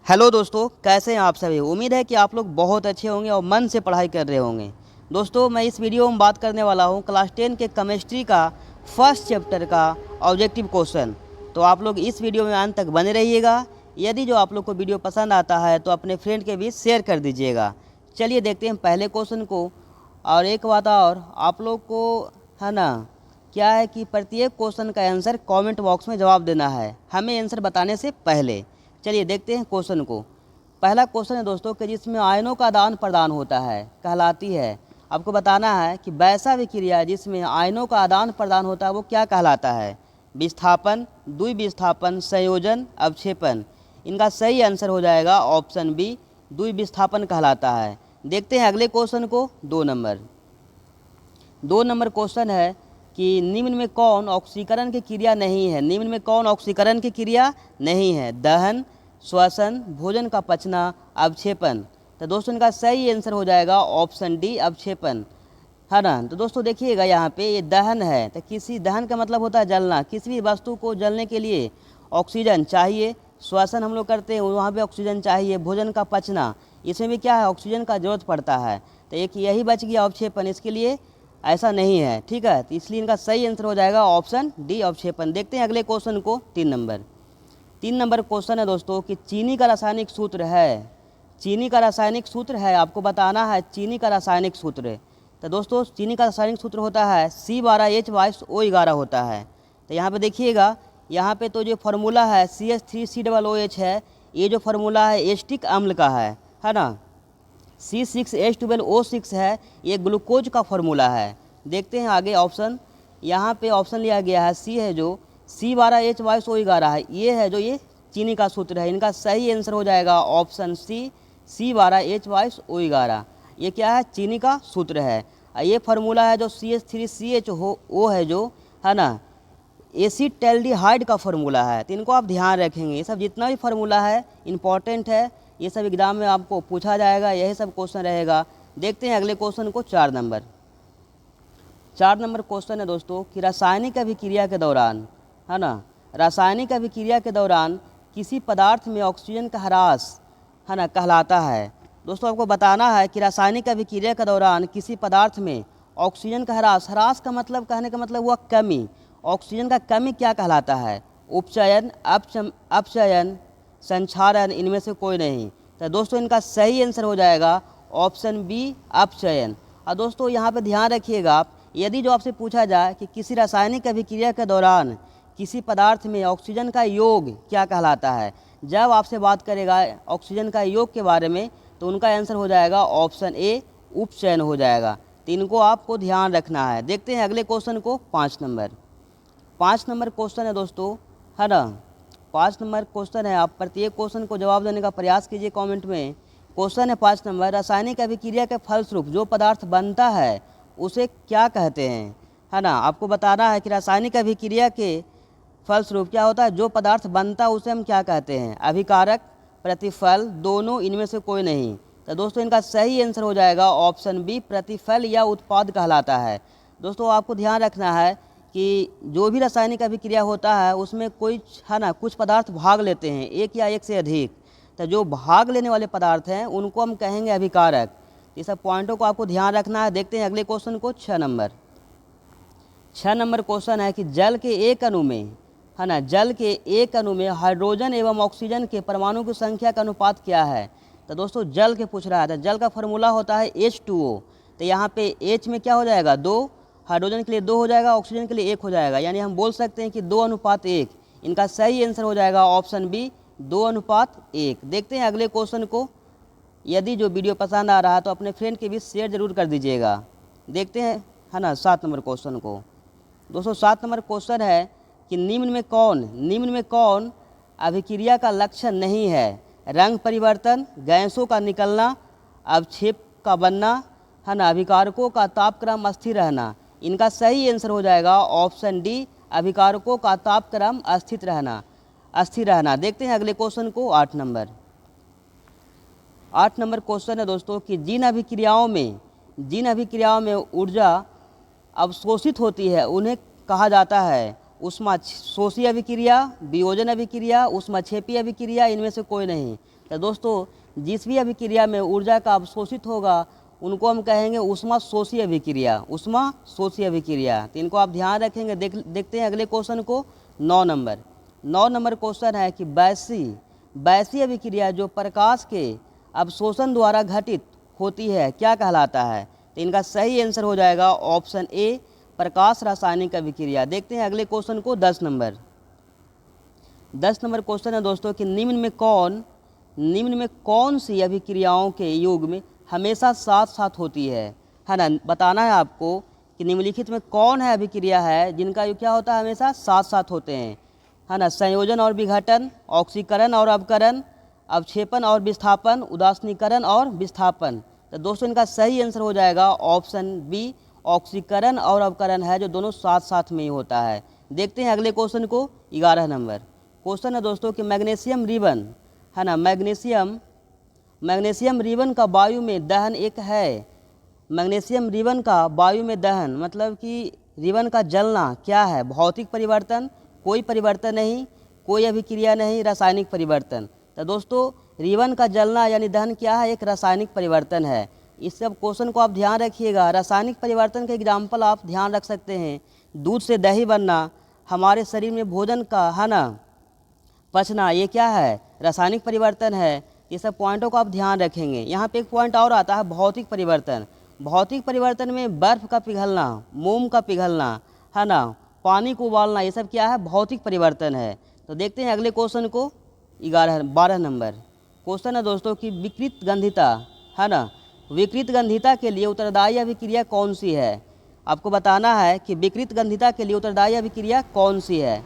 Hello दोस्तों, कैसे हैं आप सभी। उम्मीद है कि आप लोग बहुत अच्छे होंगे और मन से पढ़ाई कर रहे होंगे। दोस्तों, मैं इस वीडियो में बात करने वाला हूं क्लास 10 के केमिस्ट्री का फर्स्ट चैप्टर का ऑब्जेक्टिव क्वेश्चन। तो आप लोग इस वीडियो में अंत तक बने रहिएगा। यदि जो आप लोग को वीडियो पसंद आता है तो अपने फ्रेंड के बीच शेयर कर दीजिएगा। चलिए देखते हैं पहले क्वेश्चन को। और एक बात और, आप लोग को है ना, क्या है कि प्रत्येक क्वेश्चन का आंसर कमेंट बॉक्स में जवाब देना है हमें आंसर बताने से पहले। चलिए देखते हैं क्वेश्चन को। पहला क्वेश्चन है दोस्तों कि जिसमें आयनों का आदान प्रदान होता है कहलाती है। आपको बताना है कि वैसा विक्रिया जिसमें आयनों का आदान प्रदान होता है वो क्या कहलाता है। विस्थापन, द्विविस्थापन, संयोजन, अवक्षेपन। इनका सही आंसर हो जाएगा ऑप्शन बी, द्विविस्थापन कहलाता है। देखते हैं अगले क्वेश्चन को। 2 नंबर क्वेश्चन है कि निम्न में कौन ऑक्सीकरण की क्रिया नहीं है। निम्न में कौन ऑक्सीकरण की क्रिया नहीं है। दहन, श्वसन, भोजन का पचना, अवक्षेपन। तो दोस्तों इनका सही आंसर हो जाएगा ऑप्शन डी, अवक्षेपन, है ना। तो दोस्तों देखिएगा यहाँ पे ये दहन है, तो किसी दहन का मतलब होता है जलना। किसी भी वस्तु को जलने के लिए ऑक्सीजन चाहिए। श्वसन हम लोग करते हैं, वहाँ पे ऑक्सीजन चाहिए। भोजन का पचना, इसमें भी क्या है, ऑक्सीजन का जरूरत पड़ता है। तो एक यही बच गया अवक्षेपन, इसके लिए ऐसा नहीं है, ठीक है। तो इसलिए इनका सही आंसर हो जाएगा ऑप्शन डी, अवक्षेपन। देखते हैं अगले क्वेश्चन को। 3 नंबर क्वेश्चन है दोस्तों कि चीनी का रासायनिक सूत्र है। चीनी का रासायनिक सूत्र है, आपको बताना है चीनी का रासायनिक सूत्र। तो दोस्तों चीनी का रासायनिक सूत्र होता है C12H22O11 होता है। तो यहाँ पे देखिएगा, यहाँ पे तो जो फार्मूला है CH3COOH है, ये जो फार्मूला है एस्टिक अम्ल का है ना। C6H12O6 है, ये ग्लूकोज का फार्मूला है। देखते हैं आगे ऑप्शन। यहाँ पे ऑप्शन लिया गया है सी है जो C12H22O11 है, ये है जो ये चीनी का सूत्र है। इनका सही आंसर हो जाएगा ऑप्शन सी, C12H22O11। ये क्या है, चीनी का सूत्र है। ये फार्मूला है जो CH3CHO है जो, है ना, एसिटाल्डिहाइड का फार्मूला है। तो इनको आप ध्यान रखेंगे। ये सब जितना भी फार्मूला है इंपॉर्टेंट है, ये सब एग्जाम में आपको पूछा जाएगा, यही सब क्वेश्चन रहेगा। देखते हैं अगले क्वेश्चन को। 4 नंबर क्वेश्चन है दोस्तों कि रासायनिक अभिक्रिया के दौरान, है ना, रासायनिक अभिक्रिया के दौरान किसी पदार्थ में ऑक्सीजन का ह्रास, है ना, कहलाता है। दोस्तों आपको बताना है कि रासायनिक अभिक्रिया के दौरान किसी पदार्थ में ऑक्सीजन का ह्रास, ह्रास का मतलब, कहने का मतलब हुआ कमी। ऑक्सीजन का कमी क्या कहलाता है। उपचयन, अपचयन, संक्षारण, इनमें से कोई नहीं। तो दोस्तों इनका सही आंसर हो जाएगा ऑप्शन बी, अपचयन। और दोस्तों यहाँ पे ध्यान रखिएगा आप, यदि जो आपसे पूछा जाए कि किसी रासायनिक अभिक्रिया के दौरान किसी पदार्थ में ऑक्सीजन का योग क्या कहलाता है, जब आपसे बात करेगा ऑक्सीजन का योग के बारे में, तो उनका आंसर हो जाएगा ऑप्शन ए, उपचयन हो जाएगा। तो इनको आपको ध्यान रखना है। देखते हैं अगले क्वेश्चन को। 5 नंबर क्वेश्चन है दोस्तों, है ना। 5 नंबर क्वेश्चन है, आप प्रत्येक क्वेश्चन को जवाब देने का प्रयास कीजिए कमेंट में। क्वेश्चन है 5 नंबर, रासायनिक अभिक्रिया के फलस्वरूप जो पदार्थ बनता है उसे क्या कहते हैं, है ना। आपको बताना है कि रासायनिक अभिक्रिया के फलस्वरूप क्या होता है, जो पदार्थ बनता है उसे हम क्या कहते हैं। अभिकारक, प्रतिफल, दोनों, इनमें से कोई नहीं। तो दोस्तों इनका सही आंसर हो जाएगा ऑप्शन बी, प्रतिफल या उत्पाद कहलाता है। दोस्तों आपको ध्यान रखना है कि जो भी रासायनिक अभिक्रिया होता है उसमें कोई, है ना, कुछ पदार्थ भाग लेते हैं, एक या एक से अधिक। तो जो भाग लेने वाले पदार्थ हैं उनको हम कहेंगे अभिकारक। ये सब पॉइंटों को आपको ध्यान रखना है। देखते हैं अगले क्वेश्चन को। 6 नंबर क्वेश्चन है कि जल के एक अणु में, है ना, जल के एक अणु में हाइड्रोजन एवं ऑक्सीजन के परमाणु की संख्या का अनुपात क्या है। तो दोस्तों जल के पूछ रहा था, जल का फॉर्मूला होता है H2O। तो यहाँ पे H में क्या हो जाएगा, 2, हाइड्रोजन के लिए 2 हो जाएगा, ऑक्सीजन के लिए 1 हो जाएगा। यानी हम बोल सकते हैं कि 2:1। इनका सही आंसर हो जाएगा ऑप्शन बी, 2:1। देखते हैं अगले क्वेश्चन को। यदि जो वीडियो पसंद आ रहा है तो अपने फ्रेंड के बीच शेयर जरूर कर दीजिएगा। देखते हैं, है ना, 7 नंबर क्वेश्चन को। दोस्तों 7 नंबर क्वेश्चन है कि निम्न में कौन अभिक्रिया का लक्षण नहीं है। रंग परिवर्तन, गैसों का निकलना, अवक्षेप का बनना, है ना, अभिकारकों का तापक्रम अस्थिर रहना। इनका सही आंसर हो जाएगा ऑप्शन डी, अभिकारकों का तापक्रम अस्थिर रहना। देखते हैं अगले क्वेश्चन को। 8 नंबर क्वेश्चन है दोस्तों कि जिन अभिक्रियाओं में ऊर्जा अवशोषित होती है उन्हें कहा जाता है ऊष्माशोषी अभिक्रिया, वियोजन अभिक्रिया, ऊष्माक्षेपी अभिक्रिया, इनमें से कोई नहीं। तो दोस्तों जिस भी अभिक्रिया में ऊर्जा का अवशोषित होगा उनको हम कहेंगे ऊष्माशोषी अभिक्रिया, ऊष्माशोषी अभिक्रिया। तो इनको आप ध्यान रखेंगे। देखते हैं अगले क्वेश्चन को। 9 नंबर क्वेश्चन है कि वैसी अभिक्रिया जो प्रकाश के अवशोषण द्वारा घटित होती है क्या कहलाता है। तो इनका सही आंसर हो जाएगा ऑप्शन ए, प्रकाश रासायनिक अभिक्रिया। देखते हैं अगले क्वेश्चन को। 10 नंबर क्वेश्चन है दोस्तों कि निम्न में कौन सी अभिक्रियाओं के योग में हमेशा साथ साथ होती है ना। बताना है आपको कि निम्नलिखित में कौन है अभिक्रिया है जिनका योग क्या होता है, हमेशा साथ साथ होते हैं, है ना। संयोजन और विघटन, ऑक्सीकरण और अवकरण, अवक्षेपण और विस्थापन, उदासीनीकरण और विस्थापन। तो दोस्तों इनका सही आंसर हो जाएगा ऑप्शन बी, ऑक्सीकरण और अवकरण है जो दोनों साथ साथ में ही होता है। देखते हैं अगले क्वेश्चन को। 11 नंबर क्वेश्चन है दोस्तों कि मैग्नीशियम रिबन, है ना, मैग्नीशियम रिबन का वायु में दहन एक है। मैग्नीशियम रिबन का वायु में दहन मतलब कि रिबन का जलना क्या है, भौतिक परिवर्तन, कोई परिवर्तन नहीं, कोई अभिक्रिया नहीं, रासायनिक परिवर्तन। तो दोस्तों रिबन का जलना यानी दहन क्या है, एक रासायनिक परिवर्तन है। इस सब क्वेश्चन को आप ध्यान रखिएगा। रासायनिक परिवर्तन के एग्जाम्पल आप ध्यान रख सकते हैं। दूध से दही बनना, हमारे शरीर में भोजन का, है ना, पचना, ये क्या है, रासायनिक परिवर्तन है। ये सब पॉइंटों को आप ध्यान रखेंगे। यहाँ पे एक पॉइंट और आता है भौतिक परिवर्तन। भौतिक परिवर्तन में बर्फ़ का पिघलना, मोम का पिघलना, है ना, पानी को उबालना, ये सब क्या है, भौतिक परिवर्तन है। तो देखते हैं अगले क्वेश्चन को। 12 नंबर क्वेश्चन है दोस्तों कि विकृत गंधिता, है ना, विकृत गंधिता के लिए उत्तरदायी अभिक्रिया कौन सी है। आपको बताना है कि विकृत गंधिता के लिए उत्तरदायी अभिक्रिया कौन सी है।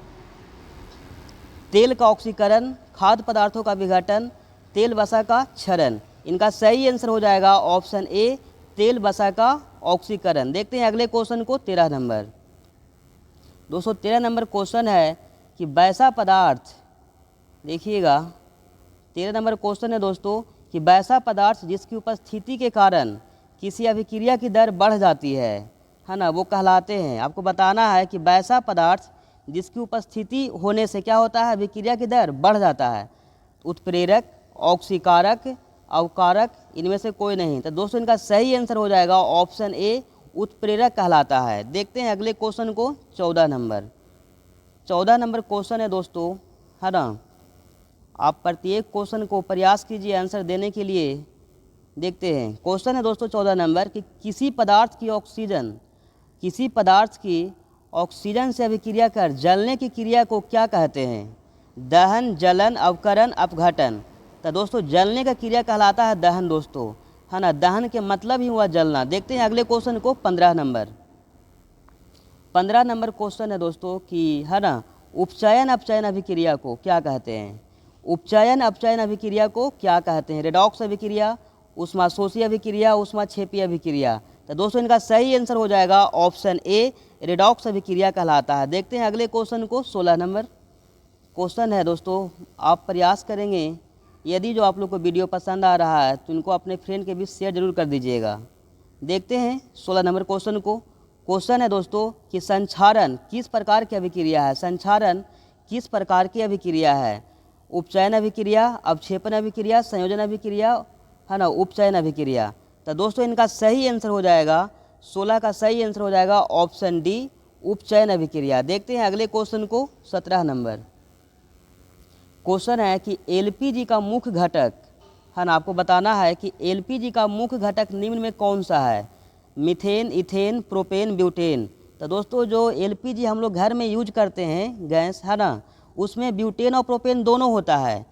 तेल का ऑक्सीकरण, खाद्य पदार्थों का विघटन, तेल वसा का क्षरण। इनका सही आंसर हो जाएगा ऑप्शन ए, तेल वसा का ऑक्सीकरण। देखते हैं अगले क्वेश्चन को। 13 नंबर दोस्तों 13 नंबर क्वेश्चन है कि वैसा पदार्थ, देखिएगा 13 नंबर क्वेश्चन है दोस्तों कि वैसा पदार्थ जिसकी उपस्थिति के कारण किसी अभिक्रिया की दर बढ़ जाती है ना, वो कहलाते हैं। आपको बताना है कि वैसा पदार्थ जिसकी उपस्थिति होने से क्या होता है, अभिक्रिया की दर बढ़ जाता है। उत्प्रेरक, ऑक्सीकारक, अवकारक, इनमें से कोई नहीं। तो दोस्तों इनका सही आंसर हो जाएगा ऑप्शन ए, उत्प्रेरक कहलाता है। देखते हैं अगले क्वेश्चन को। 14 नंबर क्वेश्चन है दोस्तों, है ना, आप प्रत्येक क्वेश्चन को प्रयास कीजिए आंसर देने के लिए। देखते हैं क्वेश्चन है दोस्तों 14 नंबर कि किसी पदार्थ की ऑक्सीजन से अभिक्रिया कर जलने की क्रिया को क्या कहते हैं। दहन, जलन, अवकरण, अपघटन। तो दोस्तों जलने का क्रिया कहलाता है दहन दोस्तों, है ना। दहन के मतलब ही हुआ जलना। देखते हैं अगले क्वेश्चन को। 15 नंबर क्वेश्चन है दोस्तों कि, है ना, उपचयन अपचयन अभिक्रिया को क्या कहते हैं। उपचयन अपचयन अभिक्रिया को क्या कहते हैं। रेडॉक्स अभिक्रिया, ऊष्माशोषी अभिक्रिया, ऊष्माक्षेपी अभिक्रिया। तो दोस्तों इनका सही आंसर हो जाएगा ऑप्शन ए, रेडॉक्स अभिक्रिया कहलाता है। देखते हैं अगले क्वेश्चन को। 16 नंबर क्वेश्चन है दोस्तों, आप प्रयास करेंगे, यदि जो आप लोग को वीडियो पसंद आ रहा है तो इनको अपने फ्रेंड के बीच शेयर जरूर कर दीजिएगा। देखते हैं 16 नंबर क्वेश्चन को। क्वेश्चन है दोस्तों कि संक्षारण किस प्रकार की अभिक्रिया है। संक्षारण किस प्रकार की अभिक्रिया है। उपचयन अभिक्रिया, अवक्षेपण अभिक्रिया, संयोजन अभिक्रिया, है ना, उपचयन अभिक्रिया। तो दोस्तों इनका सही आंसर हो जाएगा, 16 का सही आंसर हो जाएगा ऑप्शन डी, उपचयन अभिक्रिया। देखते हैं अगले क्वेश्चन को। 17 नंबर क्वेश्चन है कि एलपीजी का मुख्य घटक, है ना, आपको बताना है कि एलपीजी का मुख्य घटक निम्न में कौन सा है। Methane, ethane, propane, butane. तो दोस्तों जो एलपीजी हम लोग घर में यूज करते हैं गैस, है ना, उसमें ब्यूटेन और प्रोपेन दोनों होता है।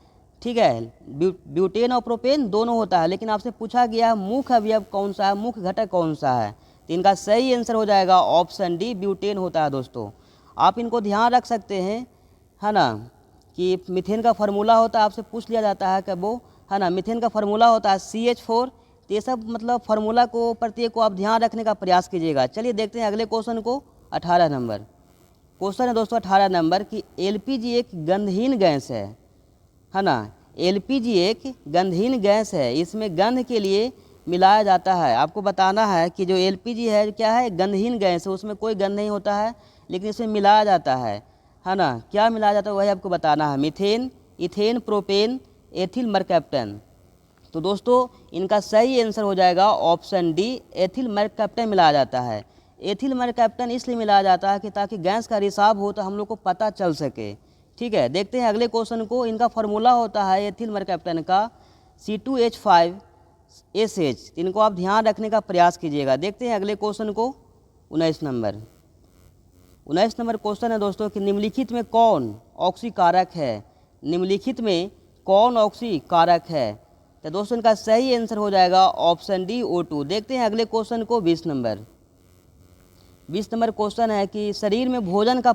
ठीक है, ब्यूटेन और प्रोपेन दोनों होता है, लेकिन आपसे पूछा गया मुख्य अवयव कौन सा है, मुख्य घटक कौन सा है। तो इनका सही आंसर हो जाएगा ऑप्शन डी, ब्यूटेन होता है। दोस्तों आप इनको ध्यान रख सकते हैं, है ना, कि मीथेन का फार्मूला होता है, आपसे पूछ लिया जाता है कि वो, है ना, मीथेन का फार्मूला होता है CH4। तो ये सब मतलब फार्मूला को प्रत्येक को आप ध्यान रखने का प्रयास कीजिएगा। चलिए देखते हैं अगले क्वेश्चन को। 18 नंबर क्वेश्चन है दोस्तों 18 नंबर कि एलपीजी एक गंधहीन गैस है ना। एलपीजी एक गंधहीन गैस है, इसमें गंध के लिए मिलाया जाता है। आपको बताना है कि जो एलपीजी है क्या है, गंधहीन गैस है, उसमें कोई गंध नहीं होता है, लेकिन इसमें मिलाया जाता है। है ना, क्या मिलाया जाता है वही आपको बताना है। Methane, ethane, propane, ethyl mercaptan. तो दोस्तों इनका सही आंसर हो जाएगा ऑप्शन डी, एथिल मरकैप्टन मिलाया जाता है। एथिल मरकैप्टन इसलिए मिलाया जाता है कि ताकि गैस का रिसाव हो तो हम लोग को पता चल सके। ठीक है, देखते हैं अगले क्वेश्चन को। इनका फार्मूला होता है एथिल मरकैप्टन का C2H5SH। इनको आप ध्यान रखने का प्रयास कीजिएगा। देखते हैं अगले क्वेश्चन को, 19 नंबर। 19 नंबर क्वेश्चन है दोस्तों कि निम्नलिखित में कौन ऑक्सीकारक है। निम्नलिखित में कौन ऑक्सीकारक है। तो दोस्तों इनका सही आंसर हो जाएगा ऑप्शन डी, O2। देखते हैं अगले क्वेश्चन को, 20 नंबर। 20 नंबर क्वेश्चन है कि शरीर में भोजन का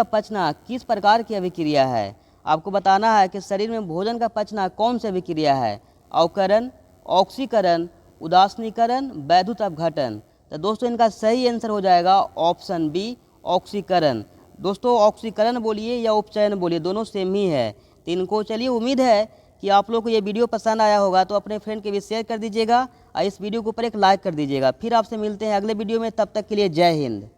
पचना किस प्रकार की अभिक्रिया है। आपको बताना है कि शरीर में भोजन का पचना कौन सी अभिक्रिया है। अवकरण, ऑक्सीकरण, उदासीनीकरण, वैद्युत अपघटन। तो दोस्तों इनका सही आंसर हो जाएगा ऑप्शन बी, ऑक्सीकरण। दोस्तों ऑक्सीकरण बोलिए या उपचयन बोलिए, दोनों सेम ही है। तो इनको चलिए, उम्मीद है कि आप लोग को ये वीडियो पसंद आया होगा, तो अपने फ्रेंड के भी शेयर कर दीजिएगा और इस वीडियो के ऊपर एक लाइक कर दीजिएगा। फिर आपसे मिलते हैं अगले वीडियो में, तब तक के लिए जय हिंद।